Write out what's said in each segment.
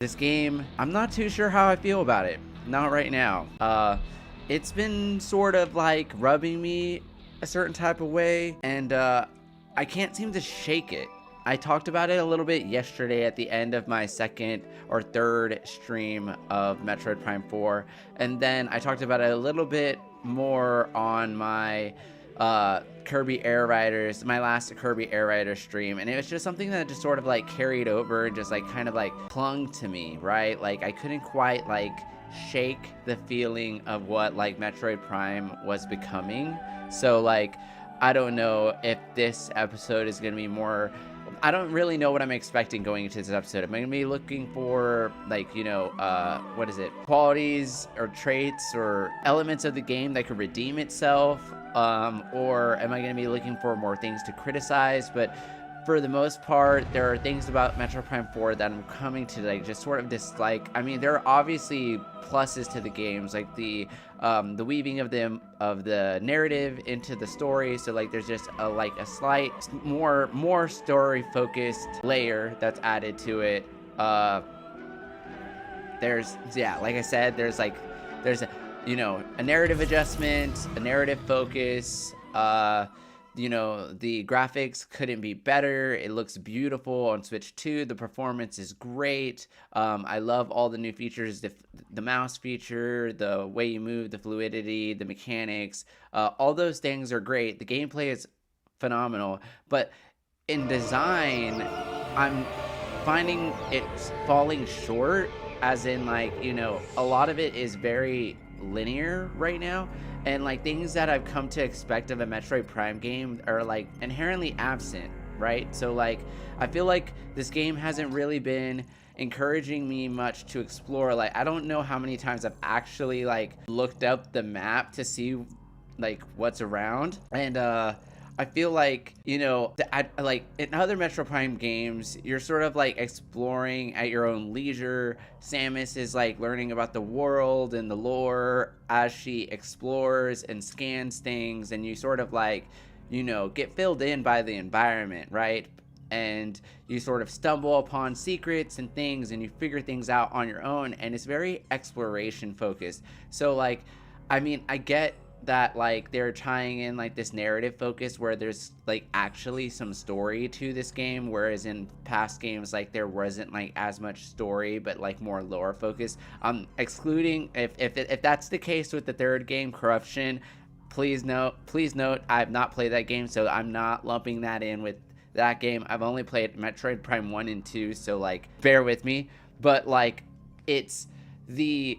This game, I'm not too sure how I feel about it. Not right now. It's been sort of like rubbing me a certain type of way, and I can't seem to shake it. I talked about it a little bit yesterday at the end of my second or third stream of Metroid Prime 4, and then I talked about it a little bit more on my Kirby Air Riders, my last Kirby Air Rider stream, and it was just something that just sort of like carried over and just like kind of like clung to me, right? Like I couldn't quite like shake the feeling of what like Metroid Prime was becoming. So like I don't know if this episode is going to be more, I don't really know what I'm expecting going into this episode. Am I going to be looking for like, what is it? Qualities or traits or elements of the game that could redeem itself? Or am I going to be looking for more things to criticize? But for the most part, there are things about Metroid Prime 4 that I'm coming to like just sort of dislike. I mean, there are obviously pluses to the games, like the weaving of the narrative into the story. So like there's just a slight more story focused layer that's added to it. There's like I said, there's a narrative adjustment, a narrative focus. The graphics couldn't be better. It looks beautiful on Switch 2. The performance is great. I love all the new features, the mouse feature, the way you move, the fluidity, the mechanics. All those things are great. The gameplay is phenomenal. But in design, I'm finding it's falling short, as in a lot of it is very linear right now. And like things that I've come to expect of a Metroid Prime game are like inherently absent, right? So like I feel like this game hasn't really been encouraging me much to explore. Like I don't know how many times I've actually like looked up the map to see like what's around. And I feel like, like in other Metro Prime games, you're sort of like exploring at your own leisure. Samus is like learning about the world and the lore as she explores and scans things, and you sort of like, get filled in by the environment, right? And you sort of stumble upon secrets and things, and you figure things out on your own, and it's very exploration focused. So like, I mean, I get that like they're tying in like this narrative focus where there's like actually some story to this game, whereas in past games like there wasn't like as much story but like more lore focus. Excluding if that's the case with the third game, Corruption, please note I have not played that game, so I'm not lumping that in with that game. I've only played Metroid Prime 1 and 2, so like bear with me. But like it's the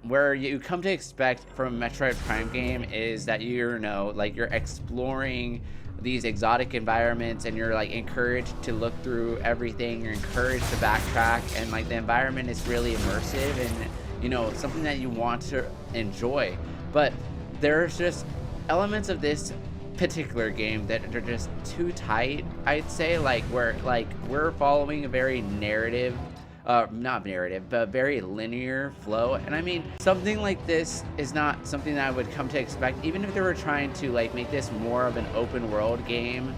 where you come to expect from a Metroid Prime game is that you're exploring these exotic environments, and you're like encouraged to look through everything. You're encouraged to backtrack, and like the environment is really immersive and something that you want to enjoy. But there's just elements of this particular game that are just too tight, I'd say. Like we're following a very not narrative, but very linear flow. And I mean, something like this is not something that I would come to expect, even if they were trying to like make this more of an open world game.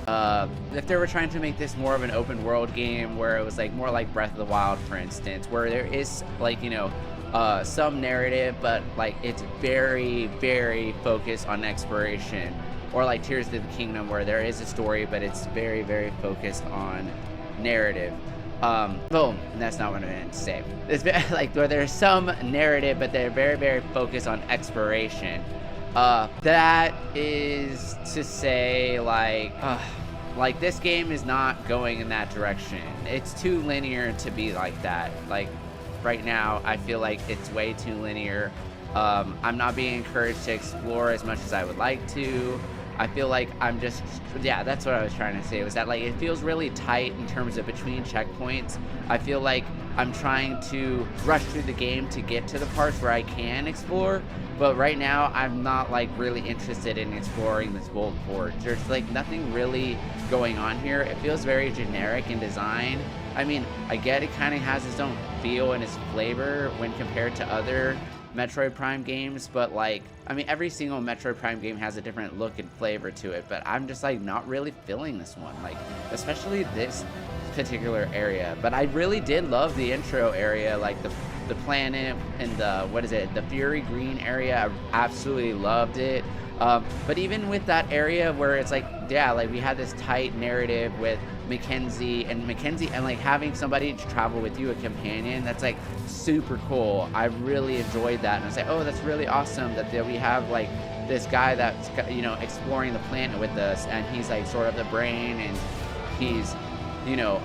If they were trying to make this more of an open world game where it was like more like Breath of the Wild, for instance, where there is like, some narrative, but like it's very, very focused on exploration. Or like Tears of the Kingdom, where there is a story, but it's very, very focused on narrative. That's not what I meant to say. It's like where there's some narrative, but they're very, very focused on exploration. That is to say, like this game is not going in that direction. It's too linear to be like that. Like right now, I feel like it's way too linear. I'm not being encouraged to explore as much as I would like to. I feel like I'm just, that's what I was trying to say, was that like it feels really tight in terms of between checkpoints. I feel like I'm trying to rush through the game to get to the parts where I can explore, but right now I'm not like really interested in exploring this Gold Forge. There's like nothing really going on here. It feels very generic in design. I mean, I get it kind of has its own feel and its flavor when compared to other Metroid Prime games, but like, I mean, every single Metroid Prime game has a different look and flavor to it, but I'm just like not really feeling this one, like especially this particular area. But I really did love the intro area, like the planet and the, what is it, the Fury Green area. I absolutely loved it. But even with that area where it's like, yeah, like we had this tight narrative with Mackenzie and like having somebody to travel with you, a companion, that's like super cool. I really enjoyed that. And I was like, oh, that's really awesome that we have like this guy that's, you know, exploring the planet with us, and he's like sort of the brain, and he's, you know,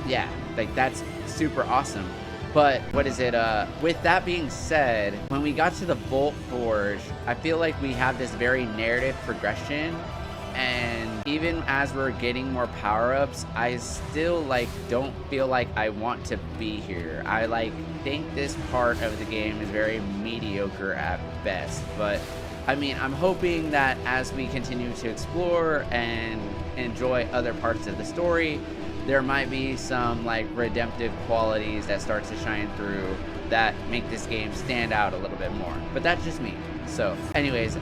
yeah, like that's super awesome. But what is it, with that being said, when we got to the Volt Forge, I feel like we have this very narrative progression, and even as we're getting more power-ups, I still like don't feel like I want to be here. I like think this part of the game is very mediocre at best. But I mean, I'm hoping that as we continue to explore and enjoy other parts of the story, there might be some like redemptive qualities that start to shine through that make this game stand out a little bit more. But that's just me. So anyways,